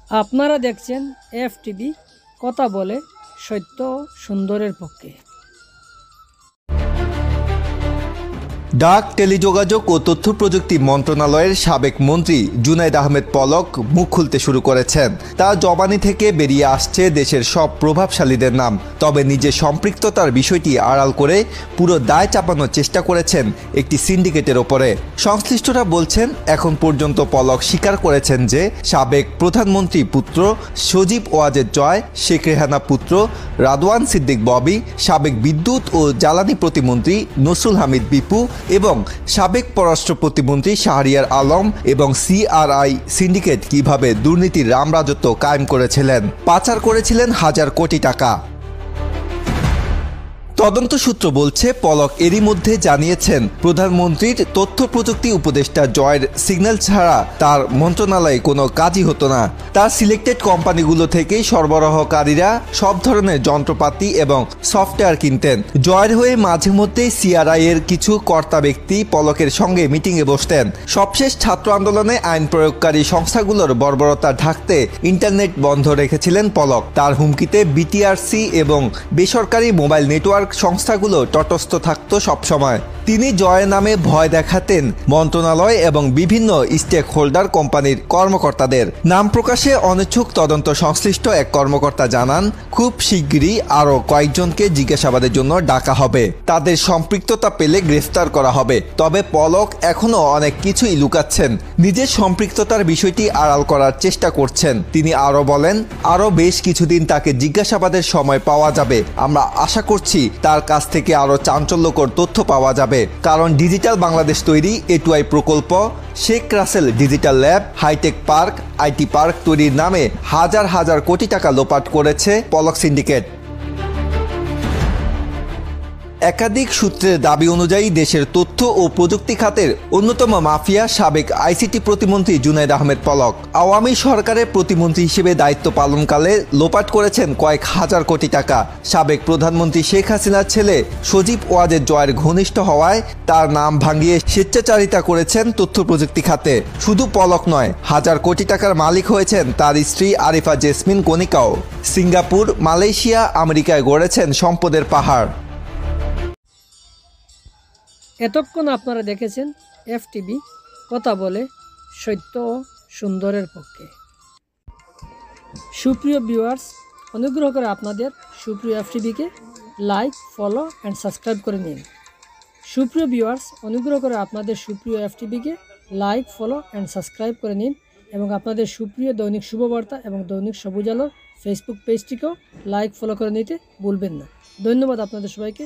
আপনারা দেখছেন এফটিভি কথা বলে সত্য ও সুন্দরের পক্ষে। ডাক, টেলিযোগাযোগ ও তথ্য প্রযুক্তি মন্ত্রণালয়ের সাবেক মন্ত্রী জুনাইদ আহমেদ পলক মুখ খুলতে শুরু করেছেন। তার জবানি থেকে বেরিয়ে আসছে দেশের সব প্রভাবশালীদের নাম। তবে নিজের সম্পৃক্ততার বিষয়টি আড়াল করে পুরো দায় চাপানোর চেষ্টা করেছেন একটি সিন্ডিকেটের ওপরে। সংশ্লিষ্টরা বলছেন, এখন পর্যন্ত পলক স্বীকার করেছেন যে সাবেক প্রধানমন্ত্রী পুত্র সজীব ওয়াজেদ জয়, শেখ রেহানা পুত্র রাদওয়ান সিদ্দিক ববি, সাবেক বিদ্যুৎ ও জ্বালানি প্রতিমন্ত্রী নসরুল হামিদ বিপু এবং সাবেক পররাষ্ট্র প্রতিমন্ত্রী শাহরিয়ার আলম এবং সিআরআই সিন্ডিকেট কিভাবে দুর্নীতির রামরাজত্ব কায়েম করেছিলেন, পাচার করেছিলেন হাজার কোটি টাকা। তদন্ত সূত্র বলছে, পলক এরই মধ্যে জানিয়েছেন প্রধানমন্ত্রীর তথ্য প্রযুক্তি উপদেষ্টা জয়ের সিগন্যাল ছাড়া তার মন্ত্রণালয়ে কোনো কাজই হতো না। তার সিলেক্টেড কোম্পানিগুলো থেকেই সরবরাহকারীরা সব ধরনের যন্ত্রপাতি এবং সফটওয়্যার কিনতেন। জয়ের হয়ে মাঝে মধ্যেই সিআরআই এর কিছু কর্তা ব্যক্তি পলকের সঙ্গে মিটিংয়ে বসতেন। সবশেষ ছাত্র আন্দোলনে আইন প্রয়োগকারী সংস্থাগুলোর বর্বরতা ঢাকতে ইন্টারনেট বন্ধ রেখেছিলেন পলক। তার হুমকিতে বিটিআরসি এবং বেসরকারি মোবাইল নেটওয়ার্ক সংস্থাগুলো তটস্থ থাকতো সবসময়। তিনি জয়ের নামে ভয় দেখাতেন মন্ত্রণালয় এবং বিভিন্ন স্টেক হোল্ডার কোম্পানির কর্মকর্তাদের। নাম প্রকাশে অনিচ্ছুক তদন্ত সংশ্লিষ্ট এক কর্মকর্তা জানান, খুব শিগগিরই আরও কয়েকজনকে জিজ্ঞাসাবাদের জন্য ডাকা হবে। তাদের সম্পৃক্ততা পেলে গ্রেফতার করা হবে। তবে পলক এখনও অনেক কিছুই লুকাচ্ছেন। নিজের সম্পৃক্ততার বিষয়টি আড়াল করার চেষ্টা করছেন। তিনি আরও বলেন, আরও বেশ কিছুদিন তাকে জিজ্ঞাসাবাদের সময় পাওয়া যাবে। আমরা আশা করছি তার কাছ থেকে আরও চাঞ্চল্যকর তথ্য পাওয়া যাবে। কারণ ডিজিটাল বাংলাদেশ তৈরি, এটুআই প্রকল্প, Sheikh Russel digital lab, hi tech park, IT park তৈরির নামে হাজার হাজার কোটি টাকা লোপাট করেছে পলক সিন্ডিকেট। একাধিক সূত্রের দাবি অনুযায়ী দেশের তথ্য ও প্রযুক্তি খাতের অন্যতম মাফিয়া সাবেক আইসিটি প্রতিমন্ত্রী জুনাইদ আহমেদ পলক আওয়ামী সরকারের প্রতিমন্ত্রী হিসেবে দায়িত্ব পালনকালে লোপাট করেছেন কয়েক হাজার কোটি টাকা। সাবেক প্রধানমন্ত্রী শেখ হাসিনার ছেলে সজীব ওয়াজেদ জয়ের ঘনিষ্ঠ হওয়ায় তার নাম ভাঙিয়ে স্বেচ্ছাচারিতা করেছেন তথ্য প্রযুক্তি খাতে। শুধু পলক নয়, হাজার কোটি টাকার মালিক হয়েছেন তার স্ত্রী আরিফা জেসমিন কণিকাও। সিঙ্গাপুর, মালয়েশিয়া, আমেরিকায় গড়েছেন সম্পদের পাহাড়। এতক্ষণ আপনারা দেখেছেন এফটিভি কথা বলে সত্য ও সুন্দরের পক্ষে। সুপ্রিয় ভিউয়ার্স, অনুগ্রহ করে আপনাদের সুপ্রিয় এফটিভিকে লাইক, ফলো অ্যান্ড সাবস্ক্রাইব করে নিন। সুপ্রিয় ভিউয়ার্স, অনুগ্রহ করে আপনাদের সুপ্রিয় এফটিভিকে লাইক, ফলো অ্যান্ড সাবস্ক্রাইব করে নিন এবং আপনাদের সুপ্রিয় দৈনিক শুভবার্তা এবং দৈনিক সবুজ আলোর ফেসবুক পেজটিকেও লাইক, ফলো করে নিতে ভুলবেন না। ধন্যবাদ আপনাদের সবাইকে।